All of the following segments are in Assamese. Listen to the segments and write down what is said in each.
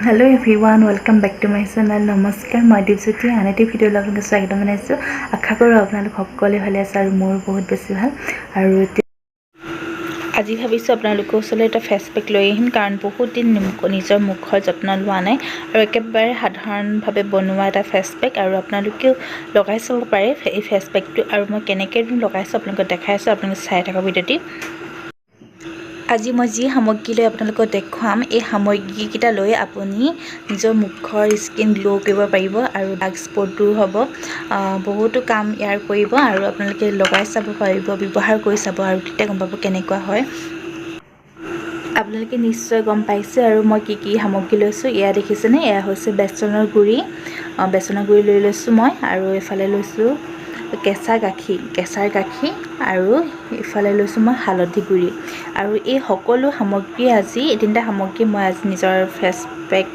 Hello everyone, welcome back to my channel. Namaskar, মই দীপজ্যোতি আন এটি ভিডিঅ' লগত স্বাগত জনাইছোঁ। আশা কৰোঁ আপোনালোক সকলোৱে ভালে আছে আৰু মোৰ বহুত বেছি ভাল। আৰু আজি ভাবিছোঁ আপোনালোকৰ ওচৰলৈ এটা ফেচ পেক লৈ আহিম কাৰণ বহুত দিন নিজৰ মুখৰ যত্ন লোৱা নাই আৰু একেবাৰে সাধাৰণভাৱে বনোৱা এটা ফেচ পেক আৰু আপোনালোকেও লগাই চাব পাৰে এই ফেচ পেকটো আৰু মই কেনেকৈ লগাইছোঁ আপোনালোকক দেখাই আছোঁ। আপোনালোকে চাই থাকক ভিডিঅ'টি। আজি মই যি সামগ্ৰী লৈ আপোনালোকক দেখুৱাম এই সামগ্ৰীকেইটা লৈ আপুনি নিজৰ মুখৰ স্কিন গ্ল' কৰিব পাৰিব আৰু ডাৰ্ক স্পট দূৰ হ'ব। বহুতো কাম ইয়াৰ কৰিব আৰু আপোনালোকে লগাই চাব পাৰিব, ব্যৱহাৰ কৰি চাব আৰু তেতিয়া গম পাব কেনেকুৱা হয়। আপোনালোকে নিশ্চয় গম পাইছে আৰু মই কি সামগ্ৰী লৈছোঁ। এয়া দেখিছেনে, এয়া হৈছে বেচনৰ গুড়ি। বেচনৰ গুড়ি লৈ লৈছোঁ মই আৰু এইফালে লৈছোঁ কেঁচাৰ গাখীৰ আৰু ইফালে লৈছোঁ মই হালধি গুড়ি আৰু এই সকলো সামগ্ৰী এই তিনিটা সামগ্ৰী মই আজি নিজৰ ফেচ পেক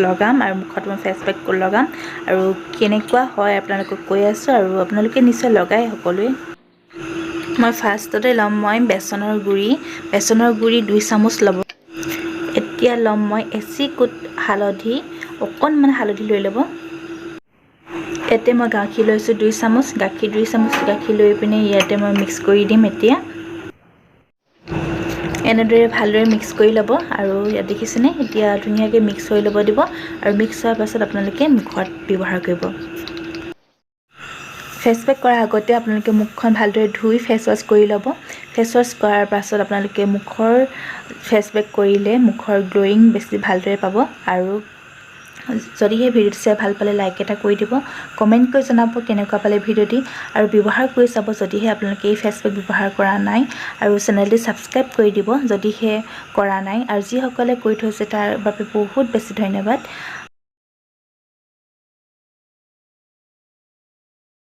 লগাম আৰু মুখত মই ফেচ পেক লগাম আৰু কেনেকুৱা হয় আপোনালোকক কৈ আছোঁ আৰু আপোনালোকে নিশ্চয় লগাই সকলোৱে। মই ফাৰ্ষ্টতে ল'ম মই বেচনৰ গুড়ি 2 চামুচ ল'ব। এতিয়া ল'ম মই এচিকুট হালধি, অকণমান হালধি লৈ ল'ব। ইয়াতে মই গাখীৰ লৈছোঁ 2 চামুচ, গাখীৰ লৈ পিনে ইয়াতে মই মিক্স কৰি দিম। এতিয়া এনেদৰে ভালদৰে মিক্স কৰি ল'ব আৰু ইয়াত দেখিছেনে, এতিয়া ধুনীয়াকৈ মিক্স হৈ ল'ব দিব আৰু মিক্স হোৱাৰ পাছত আপোনালোকে মুখত ব্যৱহাৰ কৰিব। ফেচ পেক কৰাৰ আগতে আপোনালোকে মুখখন ভালদৰে ধুই ফেচ ৱাছ কৰি ল'ব। ফেচ ৱাছ কৰাৰ পাছত আপোনালোকে মুখৰ ফেচ পেক কৰিলে মুখৰ গ্ল'য়িং বেছি ভালদৰে পাব আৰু যদিহে ভিডিঅ'টো চাই ভাল পালে লাইক এটা কৰি দিব, কমেণ্ট কৰি জনাব কেনেকুৱা পালে ভিডিঅ'টি আৰু ব্যৱহাৰ কৰি চাব যদিহে আপোনালোকে এই ফেচ পেক ব্যৱহাৰ কৰা নাই আৰু চেনেলটি ছাবস্ক্ৰাইব কৰি দিব যদিহে কৰা নাই আৰু যিসকলে কৰি থৈছে তাৰ বাবে বহুত বেছি ধন্যবাদ।